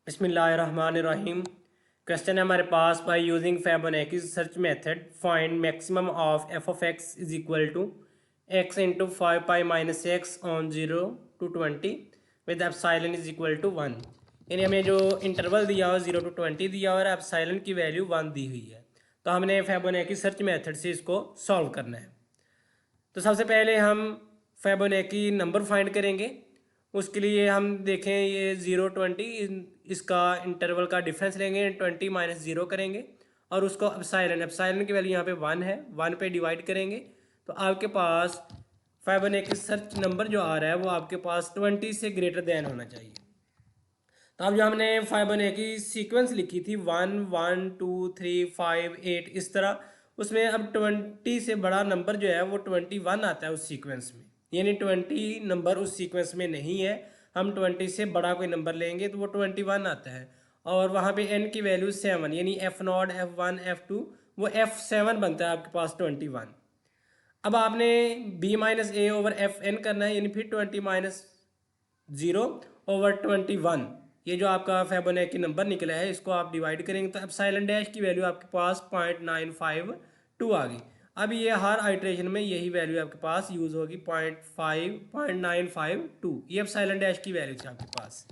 बिस्मिल्लाहिर्रहमानिर्रहीम। क्वेश्चन है हमारे पास, by using Fibonacci search method find maximum of F of X is equal to X into 5 π - x on 0 to 20 with epsilon is equal to 1। यानी हमें जो interval दिया हुआ 0 to 20 दिया हुआ और एप्सिलॉन की वैल्यू 1 दी हुई है, तो हमने फिबोनाची सर्च मेथड से इसको सॉल्व करना है। तो सबसे पहले हम फिबोनाची नंबर फाइंड करेंगे। उसके लिए हम देखें ये 0 20 इसका इंटरवल का डिफरेंस लेंगे, 20 - 0 करेंगे और उसको एप्सिलॉन की वैल्यू यहाँ पे 1 है, 1 पे डिवाइड करेंगे तो आपके पास फिबोनाची सर्च नंबर जो आ रहा है वो आपके पास 20 से ग्रेटर देन होना चाहिए। तो अब जो हमने फिबोनाची सीक्वेंस लिखी थी 1 1 2 3 5 8 इस तरह, उसमें अब 20 से बड़ा नंबर जो है वो 21 आता है उस सीक्वेंस में। यानी 20 नंबर उस सीक्वेंस में नहीं है, हम 20 से बड़ा कोई नंबर लेंगे तो वो 21 आता है। और वहाँ पे n की वैल्यू 7, यानी F0 F1 F2 वो F7 बनता है आपके पास 21। अब आपने b-a/fn करना है, यानी फिर 20 - 0/21। ये जो आपका फिबोनाची नंबर निकला है इसको आप डिवाइड करेंगे तो एप्सिलॉन डैश की वैल्यू आपके पास 0.952 आ गई। अब ये हर आइट्रेशन में यही वैल्यू आपके पास यूज़ होगी, 0.952। ये एप्सिलॉन डैश की वैल्यू थी आपके पास।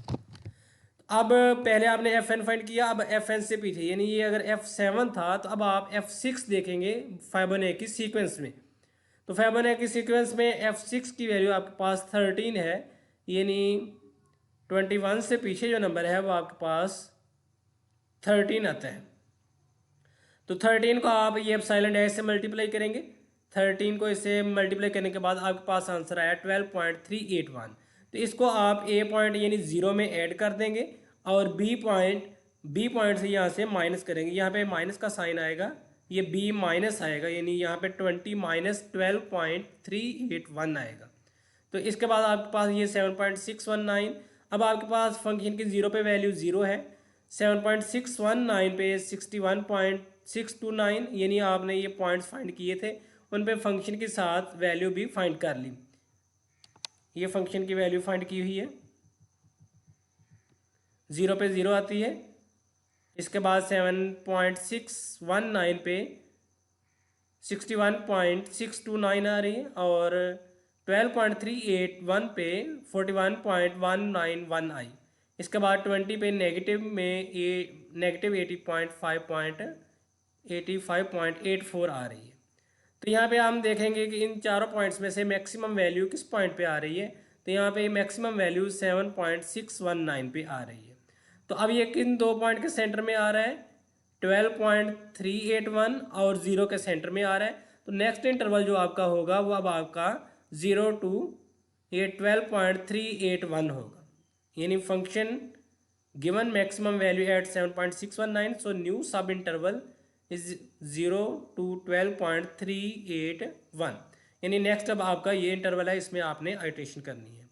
अब पहले आपने एफ एन फाइंड किया, अब एफ एन से पीछे, यानी ये अगर F7 था तो अब आप F6 देखेंगे फिबोनाची सीक्वेंस में। तो फिबोनाची सीक्वेंस में F6 की वैल्यू आपके पास 13 है, यानी 21 से पीछे जो नंबर है वो आपके पास 13 आता है। तो 13 को आप ये एप्सिलॉन डैश से मल्टीप्लाई करेंगे, 13 को इससे मल्टीप्लाई करने के बाद आपके पास आंसर आया 12.381। तो इसको आप ए पॉइंट यानी 0 में ऐड कर देंगे और बी पॉइंट से यहाँ से माइनस करेंगे, यहाँ पे माइनस का साइन आएगा, ये बी माइनस आएगा, यानी यहाँ पे 20 - 12.381 आएगा। तो इसके बाद आपके पास ये 7.619। अब आपके पास फंक्शन की 0 पे वैल्यू 0 है, 7.619 पे 61.629, यानी आपने ये पॉइंट्स फाइंड किए थे उन पे फंक्शन के साथ वैल्यू भी फाइंड कर ली। ये फंक्शन की वैल्यू फाइंड की हुई है, 0 पे 0 आती है। इसके बाद 7.619 पे 61.629 आ रही है और 12.381 पे 41.191 आई। इसके बाद 20 पे नेगेटिव में ये नेगेटिव 85.84 आ रही है। तो यहाँ पे हम देखेंगे कि इन चारों पॉइंट्स में से मैक्सिमम वैल्यू किस पॉइंट पे आ रही है। तो यहाँ पे मैक्सिमम वैल्यू 7.619 पे आ रही है। तो अब ये किन दो पॉइंट के सेंटर में आ रहा है, 12.381 और 0 के सेंटर में आ रहा है। तो नेक्स्ट इंटरवल जो आपका होगा वो अब आपका 0 to ये 12.381 होगा। यानी function given maximum value at 7.619, so new sub interval is 0 to 12.381। यानी नेक्स्ट अब आपका ये इंटरवल है, इसमें आपने आइट्रेशन करनी है।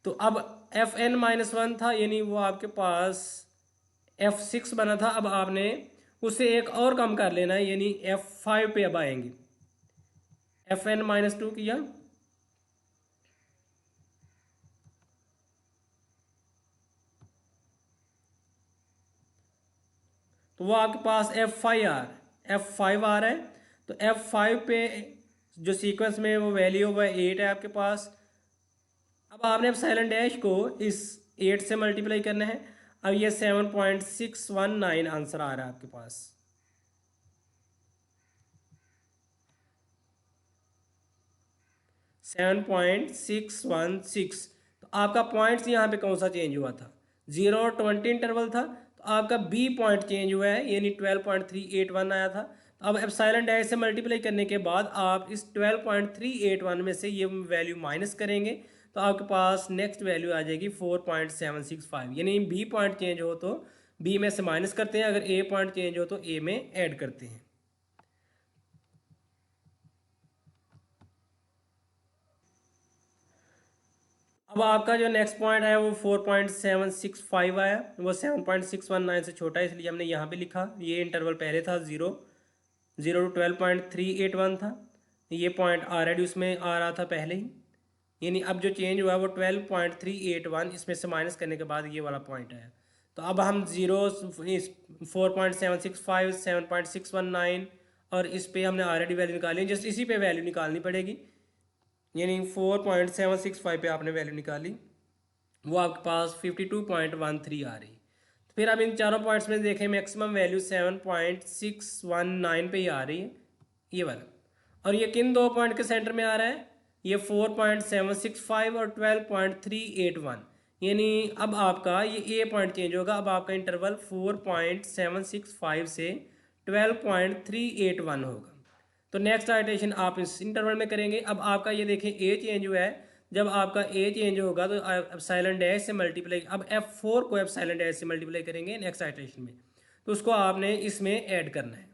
तो अब Fn-1 था, यानी वो आपके पास F6 बना था। अब आपने उससे एक और कम कर लेना है, यानी F5 पे अब आएंगे। Fn-2 किया तो वो आपके पास F5 आ रहा है। तो F5 पे जो सीक्वेंस में वो वैल्यू हुआ 8 है आपके पास। अब आपने एप्सिलॉन डैश को इस 8 से मल्टीप्लाई करना है। अब ये 7.619 आंसर आ रहा है आपके पास। 7.616। तो आपका पॉइंट्स यहाँ पे कौन सा चेंज हुआ था, 0 और 20 इंटरवल था, तो आपका बी पॉइंट चेंज हुआ है, यानी 12.381 आया था। तो अब एप्सिलॉन डैश से मल्टीप्लाई करने के बाद आप इस 12.381 में से ये वैल्यू माइनस करेंगे तो आपके पास नेक्स्ट वैल्यू आ जाएगी 4.765। यानी बी पॉइंट चेंज हो तो बी में से माइनस करते हैं, अगर ए पॉइंट चेंज हो तो ए में ऐड करते हैं। अब आपका जो नेक्स्ट पॉइंट है वो 4.765 आया, वो 7.619 से छोटा है, इसलिए हमने यहाँ पे लिखा। ये इंटरवल पहले था 0 to 12.381 था, ये पॉइंट ऑलरेडी उसमें आ रहा था पहले ही, यानी अब जो चेंज हुआ वो 12.381 इसमें से माइनस करने के बाद ये वाला पॉइंट आया। तो अब हम जीरो 4.765 7.619 और इस पे हमने ऑलरेडी वैल्यू निकाली, जस्ट इसी पे वैल्यू निकालनी पड़ेगी, यानी 4.765 पे आपने वैल्यू निकाली, वो आपके पास 52.13 आ रही। तो फिर अब इन चारों पॉइंट्स में देखें, मैक्सिमम वैल्यू 7.619 पे ही आ रही है, ये वाला। और ये किन दो पॉइंट के सेंटर में आ रहा है, ये 4.765 और 12.381, यानी अब आपका ये ए पॉइंट चेंज होगा। अब आपका इंटरवल 4.765 से 12.381 होगा। तो नेक्स्ट आइटरेशन आप इस इंटरवल में करेंगे। अब आपका ये देखें ए चेंज हुआ है, जब आपका ए चेंज होगा तो एप्सिलॉन डैश से मल्टीप्लाई, अब F4 को एप्सिलॉन डैश से मल्टीप्लाई करेंगे नेक्स्ट आइटरेशन में, तो उसको आपने इसमें ऐड करना है।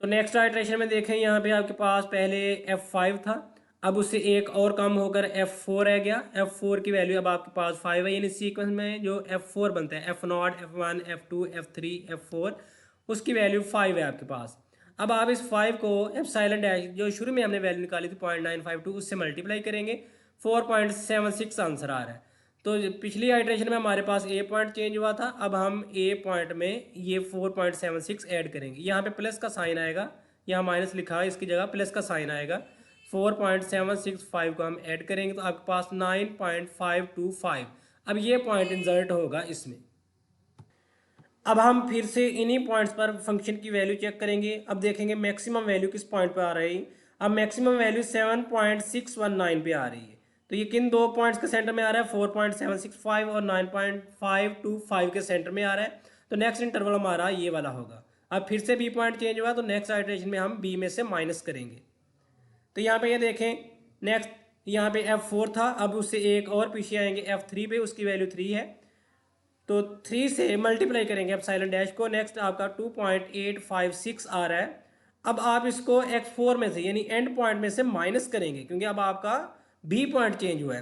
तो नेक्स्ट आइटरेशन में देखें, यहाँ पे आपके पास पहले F5 था, अब उससे एक और कम होकर F4 रह गया। F4 की वैल्यू अब आपके पास 5 है, यानी सीक्वेंस में जो F4 बनता है, F0, F1, F2, F3, F4, उसकी वैल्यू 5 है आपके पास। अब आप इस 5 को एप्सिलॉन डैश जो शुरू में हमने वैल्यू निकाली थी 0.952 उससे मल्टीप्लाई करेंगे, 4.76 आंसर आ रहा है। तो पिछली आइटरेशन में हमारे पास ए पॉइंट चेंज हुआ था, अब हम ए पॉइंट में ये 4.76 ऐड करेंगे। यहाँ पे प्लस का साइन आएगा, यहाँ माइनस लिखा है, इसकी जगह प्लस का साइन आएगा। 4.765 को हम ऐड करेंगे तो आपके पास 9.525, अब ये पॉइंट इंसर्ट होगा इसमें। अब हम फिर से इन्हीं पॉइंट्स पर फंक्शन की वैल्यू चेक करेंगे। अब देखेंगे मैक्सिमम वैल्यू किस पॉइंट पर आ रही है। अब मैक्सिमम वैल्यू 7.619 पे आ रही है। तो ये किन दो पॉइंट्स के सेंटर में आ रहा है, 4.765 और 9.525 के सेंटर में आ रहा है। तो नेक्स्ट इंटरवल हमारा ये वाला होगा। अब फिर से बी पॉइंट चेंज हुआ तो नेक्स्ट आइटरेशन में हम बी में से माइनस करेंगे। तो यहाँ पे ये देखें, नेक्स्ट यहाँ पे F4 था, अब उससे एक और पीछे आएंगे F3 पे, उसकी वैल्यू 3 है, तो 3 से मल्टीप्लाई करेंगे एप्सिलॉन डैश को। नेक्स्ट आपका 2.856 आ रहा है। अब आप इसको X4 में से यानी एंड पॉइंट में से माइनस करेंगे, क्योंकि अब आपका बी पॉइंट चेंज हुआ है।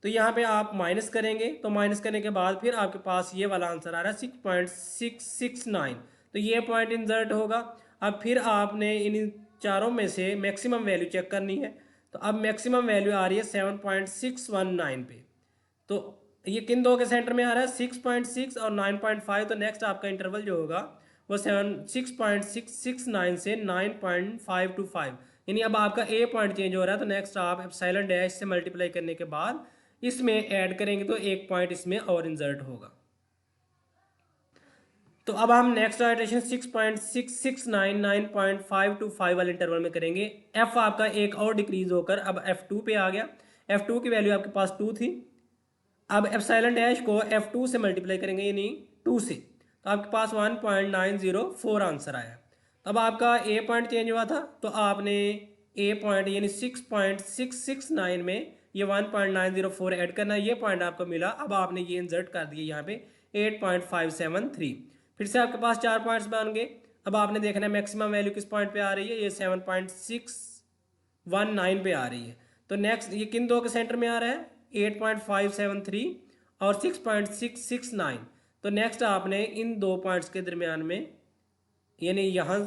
तो यहाँ पे आप माइनस करेंगे, तो माइनस करने के बाद फिर आपके पास ये वाला आंसर आ रहा है 6.669। तो ये पॉइंट इंसर्ट होगा। अब फिर आपने इन चारों में से मैक्सिमम वैल्यू चेक करनी है। तो अब मैक्सिमम वैल्यू आ रही है 7.619 पे। तो ये किन दो के सेंटर में आ रहा है, 6.6 और 9.5। तो नेक्स्ट आपका इंटरवल जो होगा वो 6.669 से 9.525, यानी अब आपका ए पॉइंट चेंज हो रहा है। तो नेक्स्ट आप एप्सिलॉन डैश से मल्टीप्लाई करने के बाद इसमें ऐड करेंगे तो एक पॉइंट इसमें और इंसर्ट होगा। तो अब हम नेक्स्ट आइटरेशन 6.669 9.525 वाले इंटरवल में करेंगे। एफ आपका एक और डिक्रीज होकर अब F2 पे आ गया। F2 की वैल्यू आपके पास 2 थी, अब एप्सिलॉन डैश को F2 से मल्टीप्लाई करेंगे यानी 2 से, तो आपके पास 1.904 आंसर आया। तो अब आपका ए पॉइंट चेंज हुआ था, तो आपने ए पॉइंट यानी 6.669 में ये 1.904 ऐड करना है, ये पॉइंट आपको मिला। अब आपने ये इंसर्ट कर दिए यहाँ पे 8.573। फिर से आपके पास 4 पॉइंट्स बन गए। अब आपने देखना है मैक्सिमम वैल्यू किस पॉइंट पे आ रही है, ये 7.619 पे आ रही है। तो नेक्स्ट ये किन दो के सेंटर में आ रहा है, 8.573 और 6.669। तो नेक्स्ट आपने इन दो पॉइंट्स के दरमियान में यानी यहाँ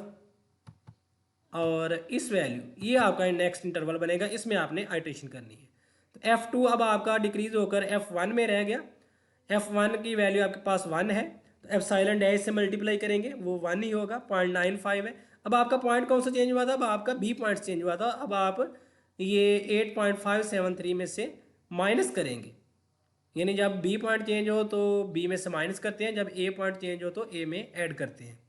और इस वैल्यू, ये आपका नेक्स्ट इंटरवल बनेगा, इसमें आपने आइटरेशन करनी है। तो F2 अब आपका डिक्रीज होकर F1 में रह गया। F1 की वैल्यू आपके पास 1 है, तो एप्सिलॉन डैश से मल्टीप्लाई करेंगे वो 1 ही होगा, 0.95 है। अब आपका पॉइंट कौन सा चेंज हुआ था, अब आपका बी पॉइंट चेंज हुआ था। अब आप ये 8.573 में से माइनस करेंगे, यानी जब बी पॉइंट चेंज हो तो बी में से माइनस करते हैं, जब ए पॉइंट चेंज हो तो ए में ऐड करते हैं।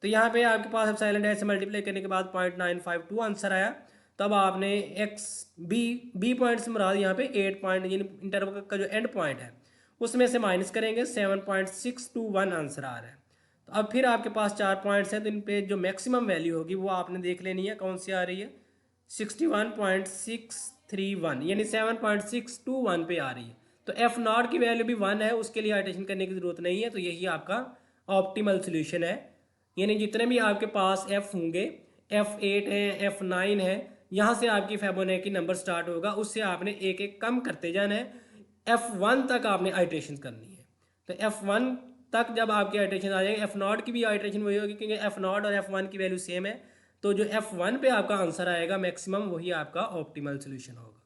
तो यहाँ पे आपके पास एप्सिलॉन डैश से मल्टीप्लाई करने के बाद 0.952 आंसर आया। तब आपने एक्स बी पॉइंट से मुराद यहाँ पे 8 पॉइंट यानी इंटरवल का जो एंड पॉइंट है उसमें से माइनस करेंगे, 7.621 आंसर आ रहा है। तो अब फिर आपके पास 4 पॉइंट्स हैं, तो इन पे जो मैक्सिमम वैल्यू होगी वो आपने देख लेनी है, कौन सी आ रही है, 61.631 यानी 7.621 पे आ रही है। तो F0 की वैल्यू भी 1 है, उसके लिए आइटरेशन करने की ज़रूरत नहीं है। तो यही आपका ऑप्टिमल सोल्यूशन है, यानी जितने भी आपके पास F होंगे, F8 है, F9 है, यहाँ से आपकी फिबोनाची नंबर स्टार्ट होगा, उससे आपने एक एक कम करते जाना है। F1 तक आपने आइटरेशन करनी है। तो F1 तक जब आपकी आइटरेशन आ जाएगी, F0 की भी आइटरेशन वही होगी, क्योंकि F0 और F1 की वैल्यू सेम है। तो जो F1 पे आपका आंसर आएगा मैक्सिमम, वही आपका ऑप्टिमल सोल्यूशन होगा।